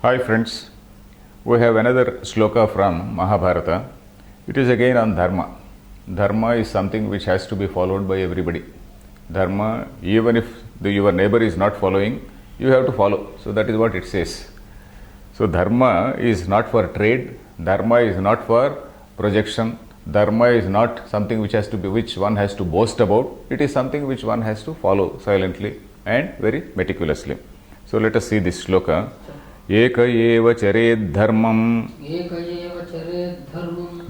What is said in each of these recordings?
Hi friends, we have another sloka from Mahabharata. It is again on dharma. Dharma is something which has to be followed by everybody. Dharma, even if your neighbor is not following, you have to follow. So that is what it says. So dharma is not for trade, dharma is not for projection, dharma is not something which one has to boast about. It is something which one has to follow silently and very meticulously. So let us see this sloka. एक एव चरेद् धर्मं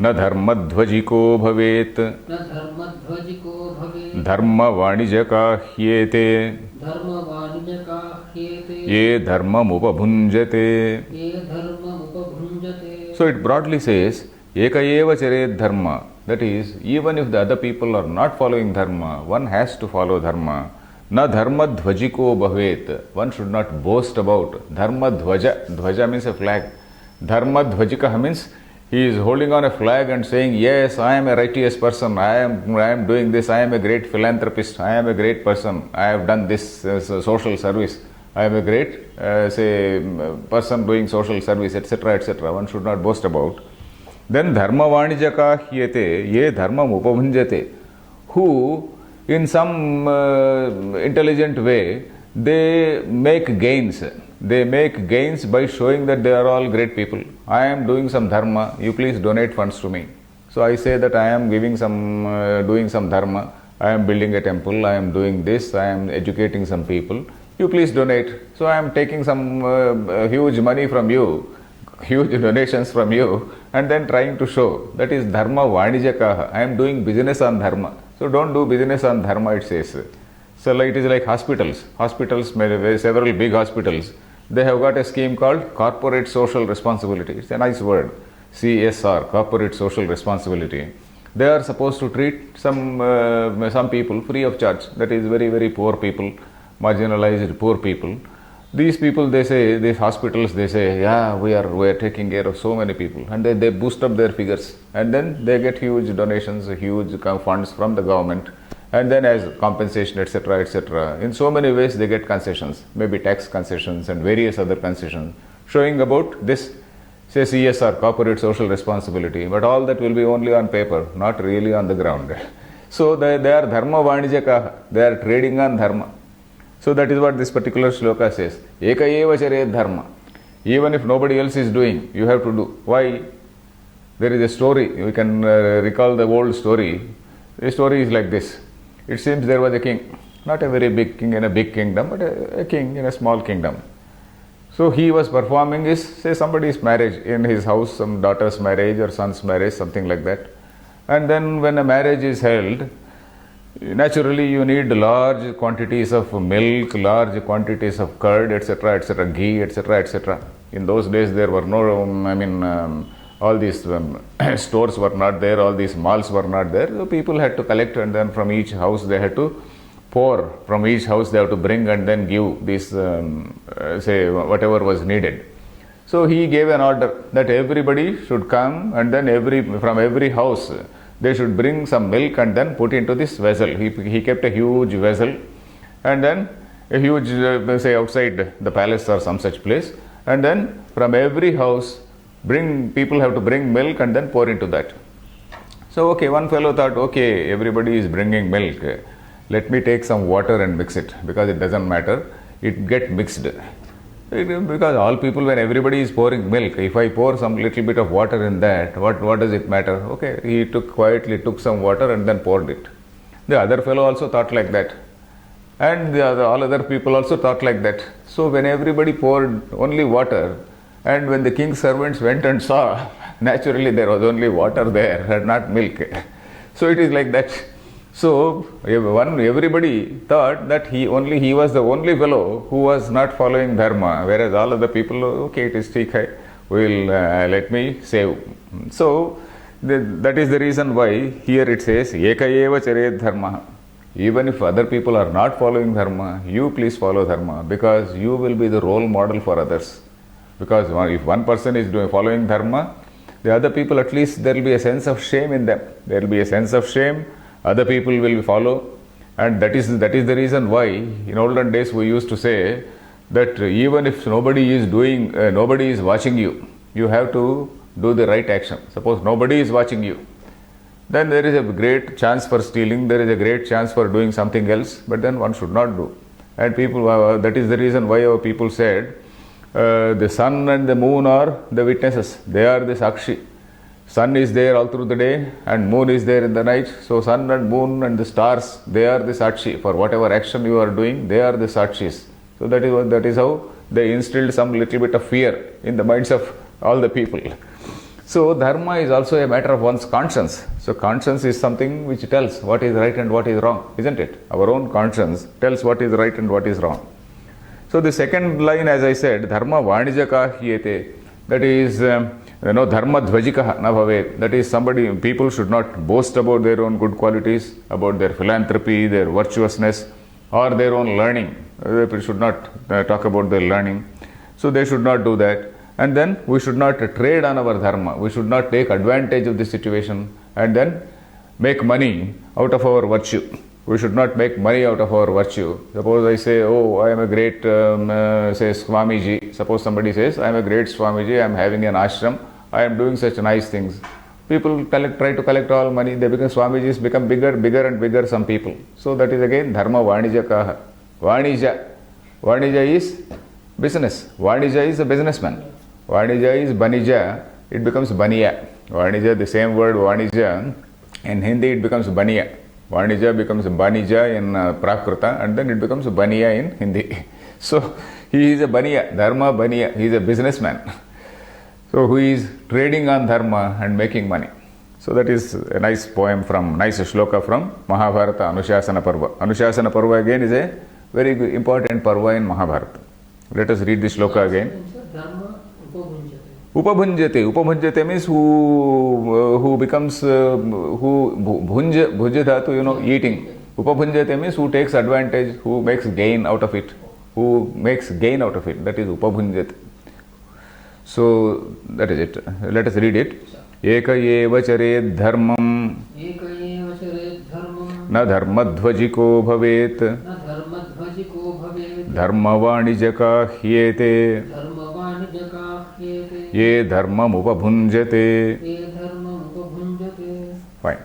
न धर्मध्वजिको भवेत् धर्मवाणिजका ह्येते ये धर्ममुपभुञ्जते. So it broadly says एक एव चरेद् dharma, that is, even if the other people are not following dharma, one has to follow dharma. Na dharma dhvajiko bhavet. One should not boast about. Dharma dhvaja. Dhvaja means a flag. Dharma dhvajika means he is holding on a flag and saying, yes, I am a righteous person. I am doing this. I am a great philanthropist. I am a great person. I have done this social service. I am a great, person doing social service, etc., etc. One should not boast about. Then dharma vanijaka hyete. Ye dharma upabhunjate. Who in some intelligent way, they make gains. They make gains by showing that they are all great people. I am doing some dharma, you please donate funds to me. So I say that I am giving some, doing some dharma, I am building a temple, I am doing this, I am educating some people. You please donate. So I am taking some huge money from you, huge donations from you, and then trying to show. That is dharma vanijakaha. I am doing business on dharma. So don't do business on dharma, it says. So it is like hospitals. Hospitals, several big hospitals, they have got a scheme called corporate social responsibility. It's a nice word. CSR, corporate social responsibility. They are supposed to treat some people free of charge. That is very, very poor people, marginalized poor people. These people, they say, these hospitals, they say, yeah, we are taking care of so many people. And they boost up their figures. And then they get huge donations, huge funds from the government. And then as compensation, etc., etc. In so many ways, they get concessions, maybe tax concessions and various other concessions, showing about this, say, CSR, corporate social responsibility. But all that will be only on paper, not really on the ground. So they are dharma vanijaka, they are trading on dharma. So that is what this particular sloka says. Eka eva charet dharma. Even if nobody else is doing, you have to do. Why? There is a story. We can recall the old story. The story is like this. It seems there was a king. Not a very big king in a big kingdom, but a king in a small kingdom. So he was performing his, say, somebody's marriage in his house, some daughter's marriage or son's marriage, something like that. And then when a marriage is held, naturally, you need large quantities of milk, large quantities of curd, etc., etc., ghee, etc., etc. In those days, there were no, all these stores were not there, all these malls were not there. So people had to collect, and then from each house they had to pour. From each house they have to bring and then give this, say, whatever was needed. So he gave an order that everybody should come, and then from every house they should bring some milk and then put into this vessel. He kept a huge vessel and then a huge, say, outside the palace or some such place. And then from every house, people have to bring milk and then pour into that. So, okay, one fellow thought, okay, everybody is bringing milk. Let me take some water and mix it, because it doesn't matter. It get mixed. Because all people, when everybody is pouring milk, if I pour some little bit of water in that, what does it matter? Okay, he quietly took some water and then poured it. The other fellow also thought like that. And all other people also thought like that. So when everybody poured only water, and when the king's servants went and saw, naturally there was only water there and not milk. So it is like that. So everybody thought that he was the only fellow who was not following dharma, whereas all other people, okay, it is theek hai, let me save. So that is the reason why here it says eka eva charet dharma. Even if other people are not following dharma, you please follow dharma, because you will be the role model for others. Because if one person is following dharma, the other people, at least there will be a sense of shame in them. There will be a sense of shame. Other people will follow, and that is the reason why in olden days we used to say that even if nobody is watching you, you have to do the right action. Suppose nobody is watching you, then there is a great chance for stealing, there is a great chance for doing something else, but then one should not do. And people, that is the reason why our people said, the sun and the moon are the witnesses, they are the sakshi. Sun is there all through the day and moon is there in the night. So sun and moon and the stars, they are the sakshi. For whatever action you are doing, they are the sakshis. So that is how they instilled some little bit of fear in the minds of all the people. So dharma is also a matter of one's conscience. So conscience is something which tells what is right and what is wrong, isn't it? Our own conscience tells what is right and what is wrong. So the second line, as I said, dharma vanijaka hyete, that is, dharma dhvajika na bhavet. That is, people should not boast about their own good qualities, about their philanthropy, their virtuousness, or their own learning. They should not talk about their learning. So they should not do that. And then we should not trade on our dharma. We should not take advantage of the situation and then make money out of our virtue. We should not make money out of our virtue. Suppose I say, oh, I am a great, say, Swamiji. Suppose somebody says, I am a great Swamiji, I am having an ashram, I am doing such nice things. People try to collect all money, they become Swamijis, become bigger and bigger, some people. So that is again dharma vanijakaha. Vanija is business. Vanija is a businessman. Vanija is banija, it becomes baniya. Vanija, the same word vanija, in Hindi it becomes baniya. Vanija becomes banija in Prakrita and then it becomes baniya in Hindi. So he is a baniya, dharma baniya, he is a businessman. So who is trading on dharma and making money. So that is a nice poem nice shloka from Mahabharata, Anushasana Parva. Anushasana Parva again is a very important Parva in Mahabharata. Let us read this shloka again. Upabhunjate. Upabhunjate means who becomes, bhunja dhatu, eating. Upabhunjate means who takes advantage, who makes gain out of it. That is upabhunjate. So that is it. Let us read it. Eka eva charet dharmam na dharmadhvajiko bhavet dharma vanijaka hyete ye dharmam upabhunjate. Fine.